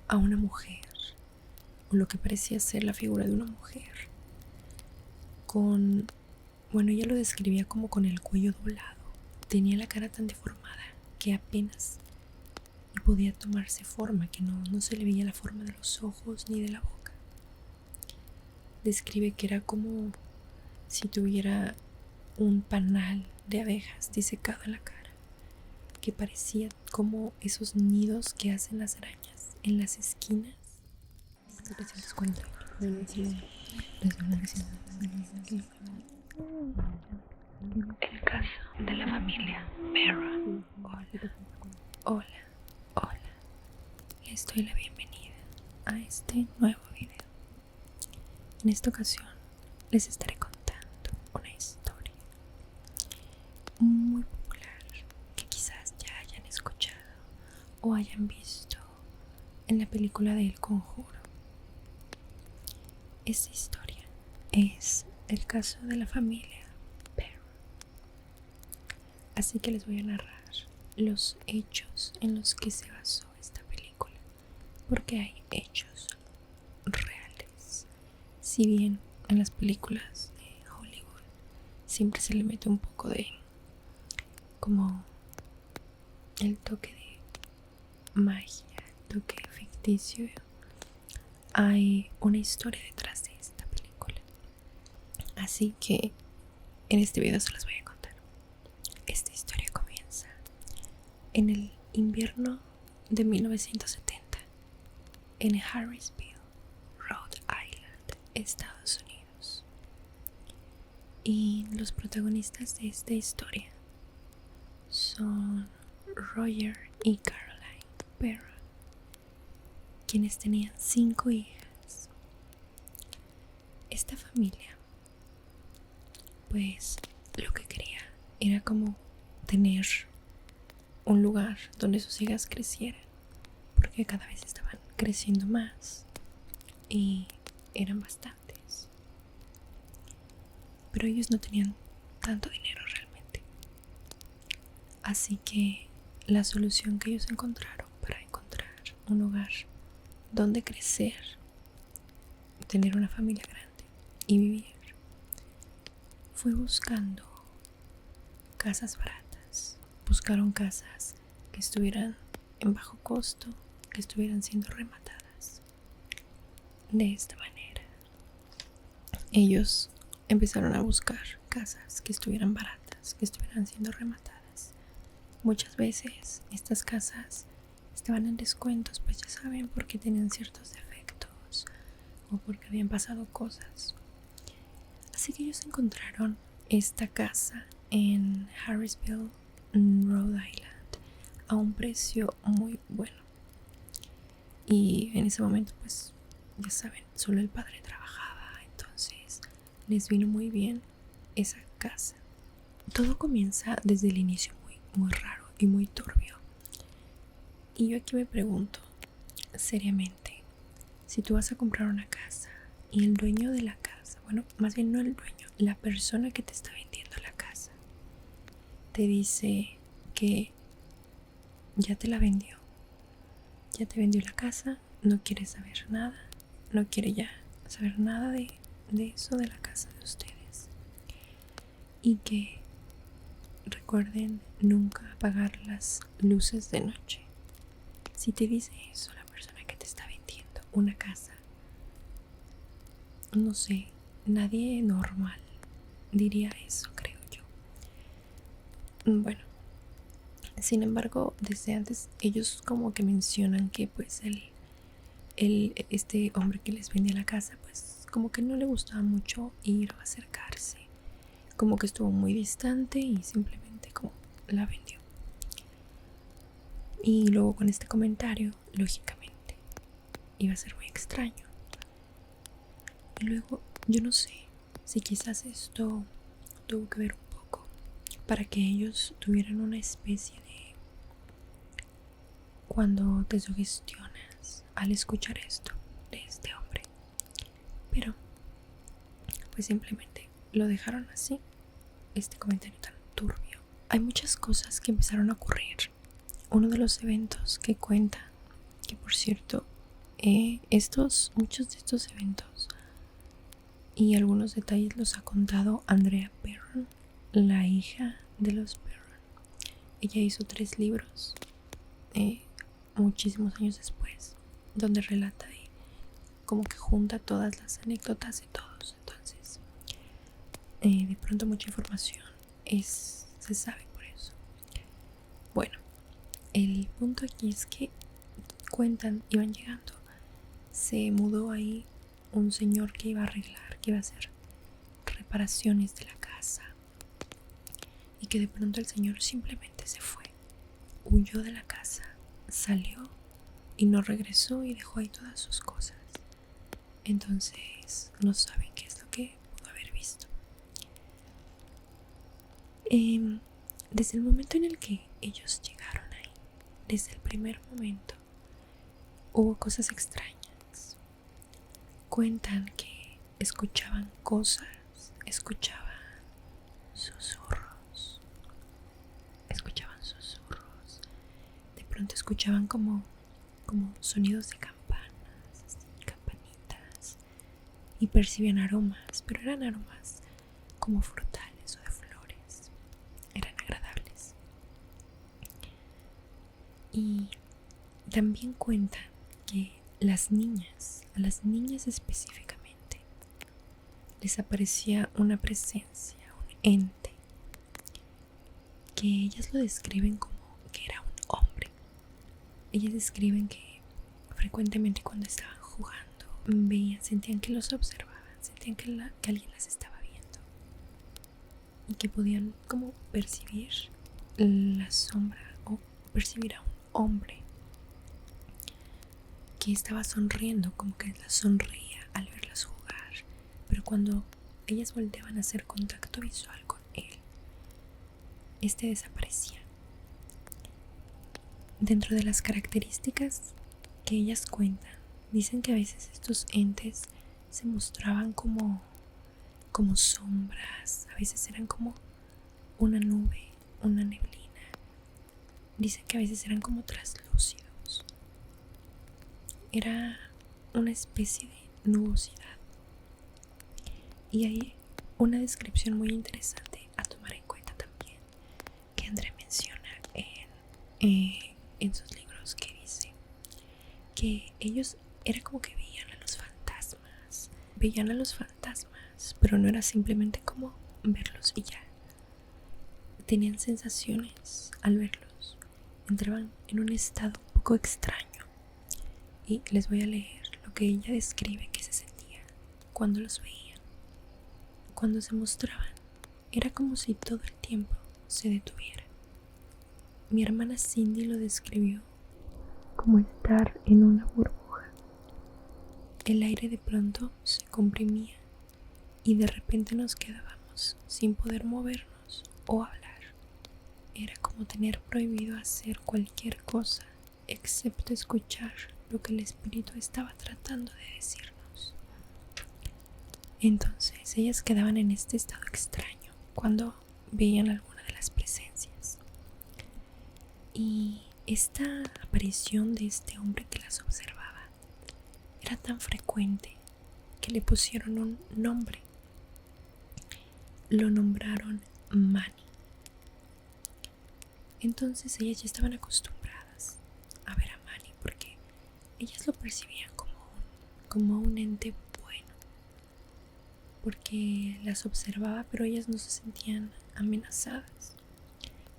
a una mujer, o lo que parecía ser la figura de una mujer, ella lo describía como con el cuello doblado. Tenía la cara tan deformada que apenas podía tomarse forma, que no se le veía la forma de los ojos ni de la boca. Describe que era como si tuviera un panal de abejas disecado en la cara, que parecía como esos nidos que hacen las arañas en las esquinas. 740. El caso de la familia Mera. Hola, hola. Les doy la bienvenida a este nuevo video. En esta ocasión les estaré contando una historia muy popular que quizás ya hayan escuchado o hayan visto en la película de El Conjuro. Esta historia es el caso de la familia Perron. Así que les voy a narrar los hechos en los que se basó esta película, porque hay hechos reales. Si bien en las películas de Hollywood siempre se le mete un poco de como el toque de magia, el toque ficticio, hay una historia detrás de esta película. Así que en este video se las voy a contar. Esta historia comienza en el invierno de 1970 en Harrisville, Rhode Island, Estados Unidos. Y los protagonistas de esta historia son Roger y Caroline Perron, quienes tenían 5 hijas. Esta familia, pues, lo que quería era como tener un lugar donde sus hijas crecieran, porque cada vez estaban creciendo más y eran bastantes. Pero ellos no tenían tanto dinero realmente. Así que la solución que ellos encontraron para encontrar un hogar donde crecer, tener una familia grande y vivir, fue buscando casas baratas. Buscaron casas que estuvieran en bajo costo, que estuvieran siendo rematadas. De esta manera, ellos empezaron a buscar casas que estuvieran baratas, que estuvieran siendo rematadas. Muchas veces estas casas estaban en descuentos, pues ya saben, porque tenían ciertos defectos o porque habían pasado cosas. Así que ellos encontraron esta casa en Harrisville, Rhode Island, a un precio muy bueno. Y en ese momento, pues ya saben, solo el padre trabajaba, entonces les vino muy bien esa casa. Todo comienza desde el inicio muy raro y muy turbio. Y yo aquí me pregunto seriamente, si tú vas a comprar una casa y el dueño de la casa, bueno, más bien no el dueño, la persona que te está vendiendo la casa, te dice que ya te la vendió, ya te vendió la casa, no quiere saber nada, no quiere ya saber nada de eso, de la casa de ustedes, y que recuerden nunca apagar las luces de noche. Si te dice eso la persona que te está vendiendo una casa, no sé, nadie normal diría eso, creo yo. Bueno, sin embargo, desde antes ellos como que mencionan que pues este hombre que les vendía la casa, pues como que no le gustaba mucho ir o acercarse, como que estuvo muy distante y simplemente como la vendió. Y luego con este comentario, lógicamente, iba a ser muy extraño. Y luego, yo no sé si quizás esto tuvo que ver un poco para que ellos tuvieran una especie de... Cuando te sugestionas al escuchar esto de este hombre. Pero, pues simplemente lo dejaron así, este comentario tan turbio. Hay muchas cosas que empezaron a ocurrir. Uno de los eventos que cuenta, que por cierto muchos de estos eventos y algunos detalles los ha contado Andrea Perron, la hija de los Perron. Ella hizo 3 libros muchísimos años después, donde relata y como que junta todas las anécdotas de todos. Entonces, de pronto mucha información se sabe por eso. Bueno, el punto aquí es que cuentan, iban llegando, se mudó ahí un señor que iba a arreglar, que iba a hacer reparaciones de la casa, y que de pronto el señor simplemente se fue, huyó de la casa, salió y no regresó y dejó ahí todas sus cosas. Entonces no saben qué es lo que pudo haber visto. Desde el momento en el que ellos llegaron ahí, desde el primer momento, hubo cosas extrañas. Cuentan que escuchaban cosas, escuchaban susurros, de pronto escuchaban como sonidos de campanas, campanitas, y percibían aromas, pero eran aromas como frutales o de flores, eran agradables. Y también cuentan que a las niñas específicamente, les aparecía una presencia, un ente, que ellas lo describen como que era un hombre. Ellas describen que frecuentemente cuando estaban jugando, sentían que los observaban, sentían que alguien las estaba viendo, y que podían como percibir la sombra o percibir a un hombre que estaba sonriendo, como que las sonreía al verlas jugar, pero cuando ellas volteaban a hacer contacto visual con él, este desaparecía. Dentro de las características que ellas cuentan, dicen que a veces estos entes se mostraban como sombras, a veces eran como una nube, una neblina. Dicen que a veces eran como traslúcidos. Era una especie de nubosidad. Y hay una descripción muy interesante a tomar en cuenta también, que André menciona en sus libros, que dice que ellos era como que veían a los fantasmas, pero no era simplemente como verlos y ya. Tenían sensaciones al verlos, entraban en un estado un poco extraño. Y les voy a leer lo que ella describe que se sentía cuando los veían. Cuando se mostraban, era como si todo el tiempo se detuviera. Mi hermana Cindy lo describió como estar en una burbuja. El aire de pronto se comprimía y de repente nos quedábamos sin poder movernos o hablar. Era como tener prohibido hacer cualquier cosa excepto escuchar lo que el espíritu estaba tratando de decirnos. Entonces ellas quedaban en este estado extraño cuando veían alguna de las presencias. Y esta aparición de este hombre que las observaba era tan frecuente que le pusieron un nombre. Lo nombraron Manny. Entonces ellas ya estaban acostumbradas a ver a Manny porque ellas lo percibían como un ente bueno, porque las observaba, pero ellas no se sentían amenazadas.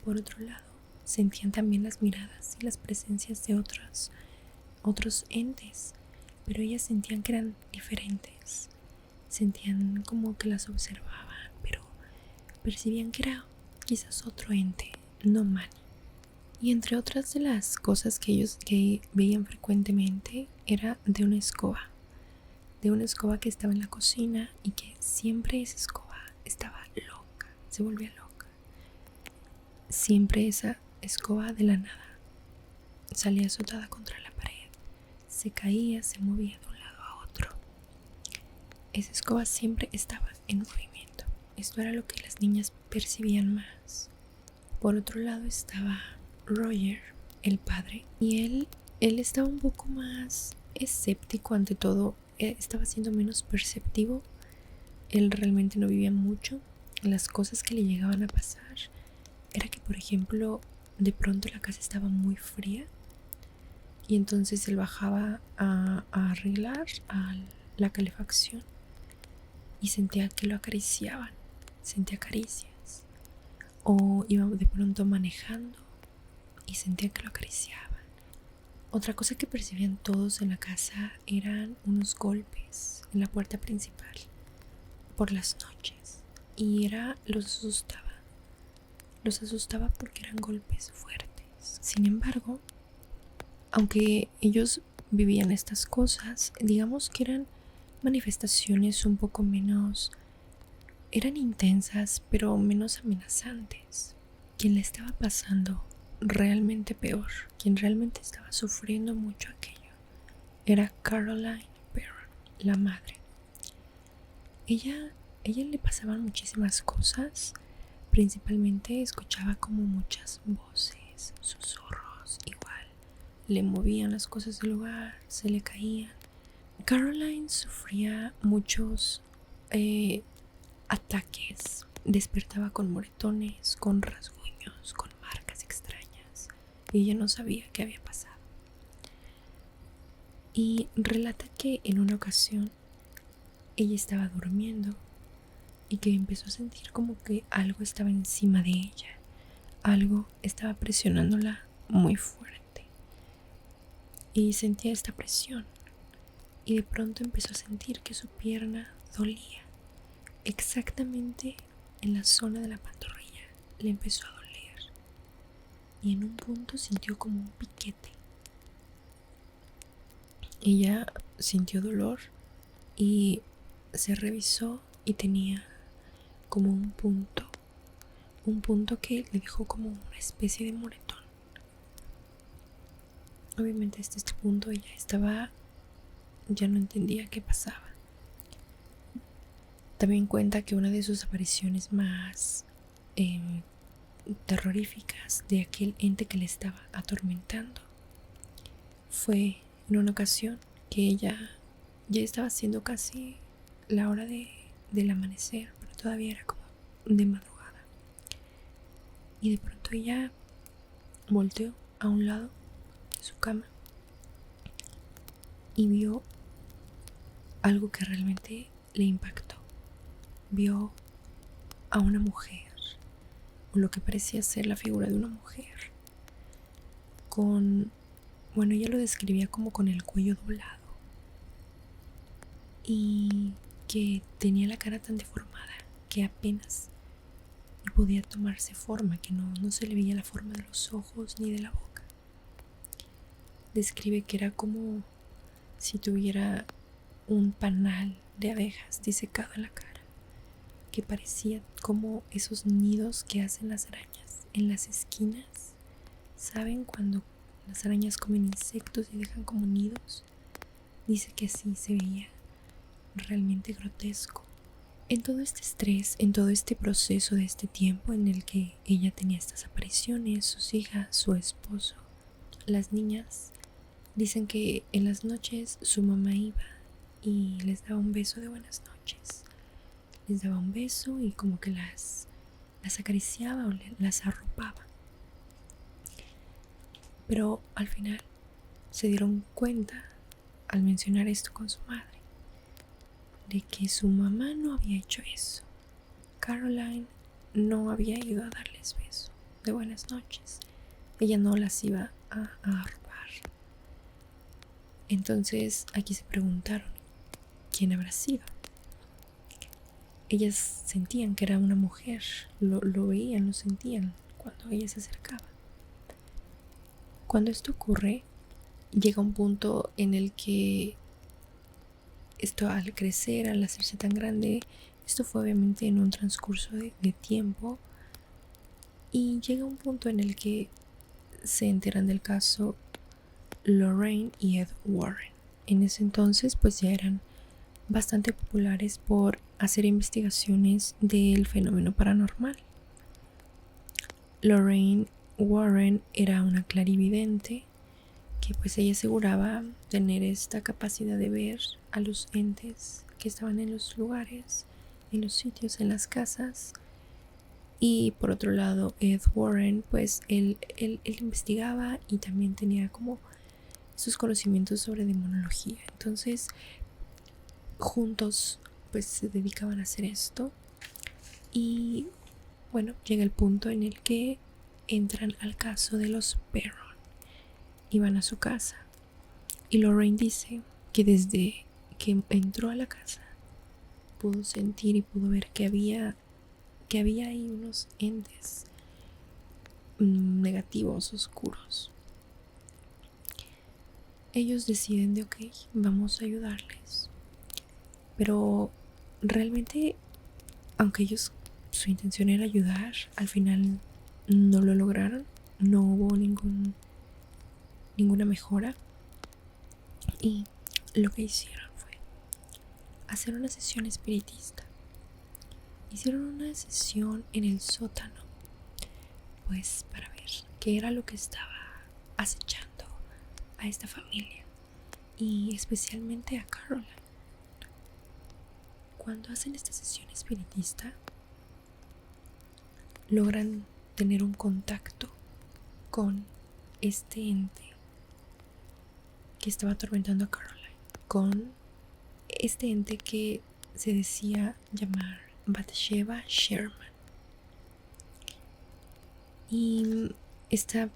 Por otro lado, sentían también las miradas y las presencias de otros entes, pero ellas sentían que eran diferentes. Sentían como que las observaban, pero percibían que era quizás otro ente, no Manny. Y entre otras de las cosas que ellos veían frecuentemente era de una escoba que estaba en la cocina, y que siempre esa escoba estaba loca, se volvía loca. Siempre esa escoba de la nada salía azotada contra la pared, se caía, se movía de un lado a otro. Esa escoba siempre estaba en movimiento. Esto era lo que las niñas percibían más. Por otro lado estaba Roger, el padre, y él estaba un poco más escéptico ante todo, estaba siendo menos perceptivo. Él realmente no vivía mucho. Las cosas que le llegaban a pasar era que, por ejemplo, de pronto la casa estaba muy fría y entonces él bajaba a arreglar la calefacción y sentía que lo acariciaban, sentía caricias. O iba de pronto manejando y sentía que lo acariciaban. Otra cosa que percibían todos en la casa eran unos golpes en la puerta principal por las noches. Y los asustaba porque eran golpes fuertes. Sin embargo, aunque ellos vivían estas cosas, digamos que eran manifestaciones un poco menos, eran intensas, pero menos amenazantes. Quien le estaba pasando realmente peor, quien realmente estaba sufriendo mucho aquello, era Caroline Perron, la madre. Ella le pasaban muchísimas cosas. Principalmente escuchaba como muchas voces, susurros, igual. Le movían las cosas del lugar, se le caían. Caroline sufría muchos ataques. Despertaba con moretones, con rasguños, con marcas extrañas. Y ella no sabía qué había pasado. Y relata que en una ocasión ella estaba durmiendo y que empezó a sentir como que algo estaba encima de ella. Algo estaba presionándola muy fuerte. Y sentía esta presión. Y de pronto empezó a sentir que su pierna dolía. Exactamente en la zona de la pantorrilla le empezó a doler. Y en un punto sintió como un piquete. Ella sintió dolor y se revisó y tenía como un punto que le dejó como una especie de moretón. Obviamente hasta este punto ella ya no entendía qué pasaba. También cuenta que una de sus apariciones más terroríficas de aquel ente que le estaba atormentando fue en una ocasión que ella ya estaba haciendo casi la hora del amanecer, pero todavía era como de madrugada. Y de pronto ella volteó a un lado de su cama y vio algo que realmente le impactó. Vio a una mujer, o lo que parecía ser la figura de una mujer, ella lo describía como con el cuello doblado y que tenía la cara tan deformada que apenas podía tomarse forma, que no se le veía la forma de los ojos ni de la boca. Describe que era como si tuviera un panal de abejas disecado en la cara, que parecía como esos nidos que hacen las arañas en las esquinas. ¿Saben cuando las arañas comen insectos y dejan como nidos? Dice que así se veía, realmente grotesco. En todo este estrés, en todo este proceso de este tiempo en el que ella tenía estas apariciones, sus hijas, su esposo, las niñas dicen que en las noches su mamá iba y les daba un beso de buenas noches. Les daba un beso y como que las acariciaba o las arropaba. Pero al final se dieron cuenta, al mencionar esto con su madre, de que su mamá no había hecho eso. Caroline no había ido a darles beso de buenas noches. Ella no las iba a arropar. Entonces aquí se preguntaron, ¿quién habrá sido? Ellas sentían que era una mujer, lo veían, lo sentían cuando ella se acercaba. Cuando esto ocurre, llega un punto en el que esto, al crecer, al hacerse tan grande, esto fue obviamente en un transcurso de tiempo, y llega un punto en el que se enteran del caso Lorraine y Ed Warren. En ese entonces pues ya eran bastante populares por hacer investigaciones del fenómeno paranormal. Lorraine Warren era una clarividente que pues ella aseguraba tener esta capacidad de ver a los entes que estaban en los lugares, en los sitios, en las casas. Y por otro lado, Ed Warren, pues él investigaba y también tenía como sus conocimientos sobre demonología. Entonces, juntos pues se dedicaban a hacer esto. Y bueno, llega el punto en el que entran al caso de los Perron y van a su casa. Y Lorraine dice que desde que entró a la casa pudo sentir y pudo ver que había ahí unos entes negativos, oscuros. Ellos deciden de ok, vamos a ayudarles. Pero realmente, aunque ellos su intención era ayudar, al final no lo lograron. No hubo ninguna mejora. Y lo que hicieron fue hacer una sesión espiritista. Hicieron una sesión en el sótano, pues para ver qué era lo que estaba acechando a esta familia y especialmente a Caroline. Cuando hacen esta sesión espiritista, logran tener un contacto con este ente que estaba atormentando a Caroline, con este ente que se decía llamar Bathsheba Sherman. Y este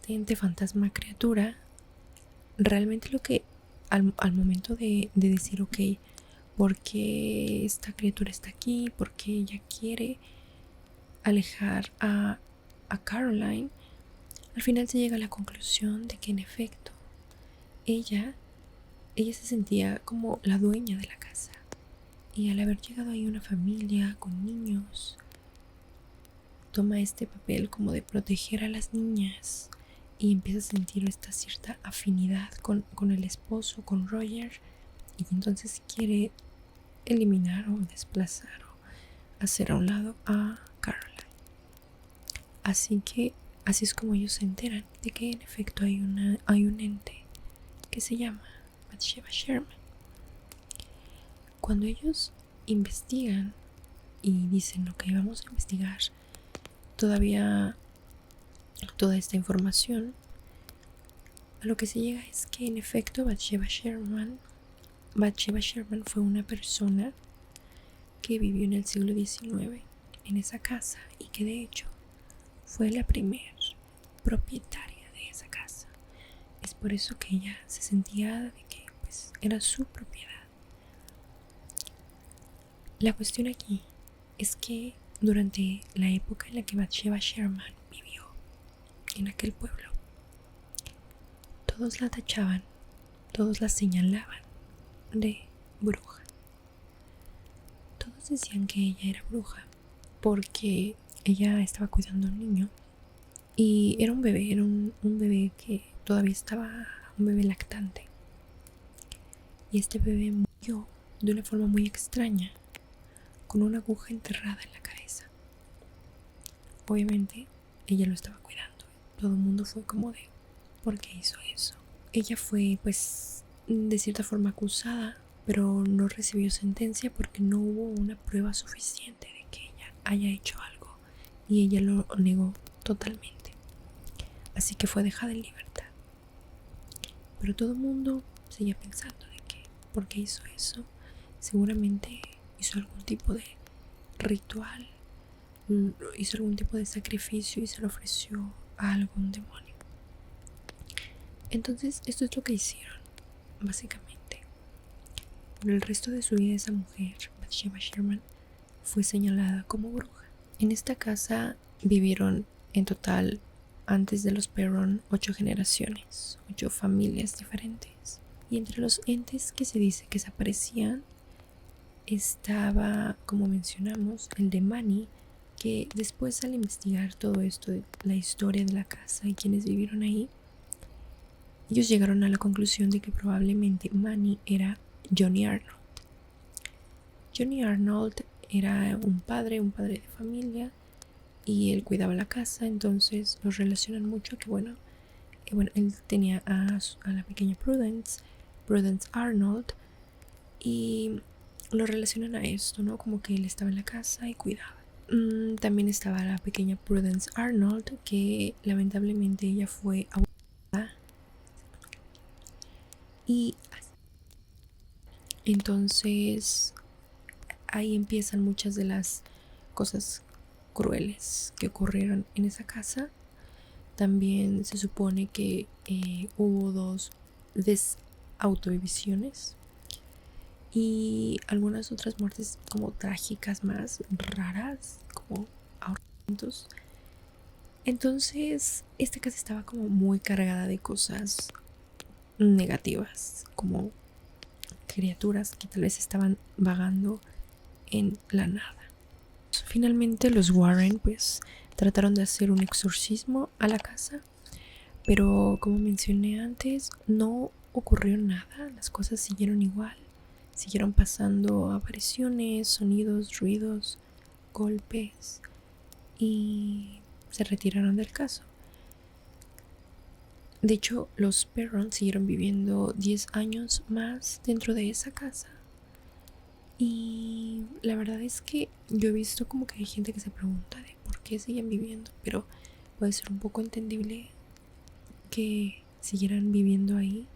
ente fantasma criatura, realmente lo que al momento de decir ok, ¿por qué esta criatura está aquí? ¿Por qué ella quiere alejar a Caroline? Al final se llega a la conclusión de que en efecto ella se sentía como la dueña de la casa, y al haber llegado ahí una familia con niños, toma este papel como de proteger a las niñas y empieza a sentir esta cierta afinidad con el esposo, con Roger, y entonces quiere eliminar o desplazar o hacer a un lado a Caroline. Así que así es como ellos se enteran de que en efecto hay un ente que se llama Bathsheba Sherman. Cuando ellos investigan y dicen ok, vamos a investigar todavía toda esta información, a lo que se llega es que en efecto Bathsheba Sherman fue una persona que vivió en el siglo XIX en esa casa y que de hecho fue la primera propietaria de esa casa. Es por eso que ella se sentía de que pues era su propiedad. La cuestión aquí es que durante la época en la que Bathsheba Sherman vivió en aquel pueblo, todos la tachaban, todos la señalaban de bruja. Todos decían que ella era bruja porque ella estaba cuidando a un niño y era un bebé, un bebé que todavía estaba, un bebé lactante. Y este bebé murió de una forma muy extraña, con una aguja enterrada en la cabeza. Obviamente ella lo estaba cuidando. Todo el mundo fue como de ¿por qué hizo eso? Ella fue pues de cierta forma acusada, pero no recibió sentencia porque no hubo una prueba suficiente de que ella haya hecho algo, y ella lo negó totalmente. Así que fue dejada en libertad. Pero todo el mundo seguía pensando de que ¿por qué hizo eso? Seguramente hizo algún tipo de ritual, hizo algún tipo de sacrificio y se lo ofreció a algún demonio. Entonces esto es lo que hicieron, básicamente. Por el resto de su vida esa mujer, Bathsheba Sherman, fue señalada como bruja. En esta casa vivieron en total, antes de los Perron, 8 generaciones, 8 familias diferentes. Y entre los entes que se dice que se aparecían estaba, como mencionamos, el de Manny, que después al investigar todo esto de la historia de la casa y quienes vivieron ahí, ellos llegaron a la conclusión de que probablemente Manny era Johnny Arnold. Johnny Arnold era un padre de familia, y él cuidaba la casa, entonces los relacionan mucho a que bueno, bueno, él tenía a la pequeña Prudence Arnold, y lo relacionan a esto, ¿no? Como que él estaba en la casa y cuidaba. También estaba la pequeña Prudence Arnold, que lamentablemente ella fue abusada. Y entonces ahí empiezan muchas de las cosas crueles que ocurrieron en esa casa. También se supone que hubo 2 desautovisiones y algunas otras muertes como trágicas más raras, como ahorcamientos. Entonces, esta casa estaba como muy cargada de cosas negativas, como criaturas que tal vez estaban vagando en la nada. Finalmente los Warren pues trataron de hacer un exorcismo a la casa, pero como mencioné antes, no ocurrió nada, las cosas siguieron igual, siguieron pasando apariciones, sonidos, ruidos, golpes, y se retiraron del caso. De hecho, los Perron siguieron viviendo 10 años más dentro de esa casa. Y la verdad es que yo he visto como que hay gente que se pregunta de por qué siguen viviendo, pero puede ser un poco entendible que siguieran viviendo ahí,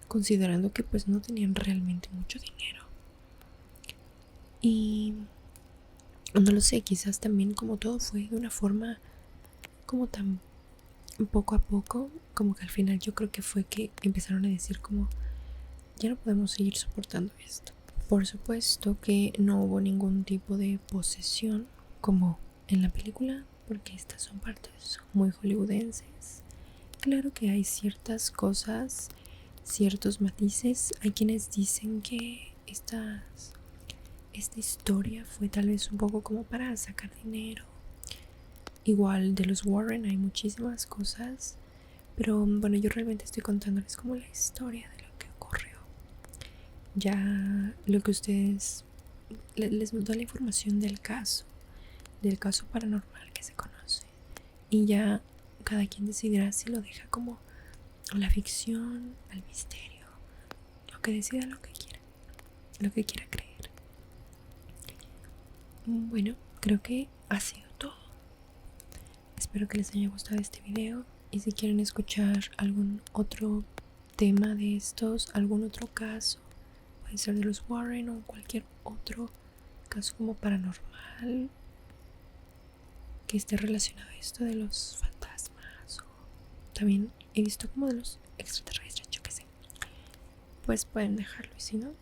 considerando que pues no tenían realmente mucho dinero. Y no lo sé, quizás también como todo fue de una forma como tan poco a poco, como que al final yo creo que fue que empezaron a decir como ya no podemos seguir soportando esto. Por supuesto que no hubo ningún tipo de posesión como en la película, porque estas son partes muy hollywoodenses. Claro que hay ciertas cosas, ciertos matices. Hay quienes dicen que esta historia fue tal vez un poco como para sacar dinero. Igual de los Warren hay muchísimas cosas, pero bueno, yo realmente estoy contándoles como la historia de lo que ocurrió. Ya lo que ustedes les doy la información del caso paranormal que se conoce, y ya cada quien decidirá si lo deja como a la ficción, al misterio, lo que decida, lo que quiera creer. Bueno, creo que ha sido todo. Espero que les haya gustado este video, y si quieren escuchar algún otro tema de estos, algún otro caso, puede ser de los Warren o cualquier otro caso como paranormal que esté relacionado a esto de los fantasmas, o también he visto como de los extraterrestres, yo qué sé, pues pueden dejarlo, y si no,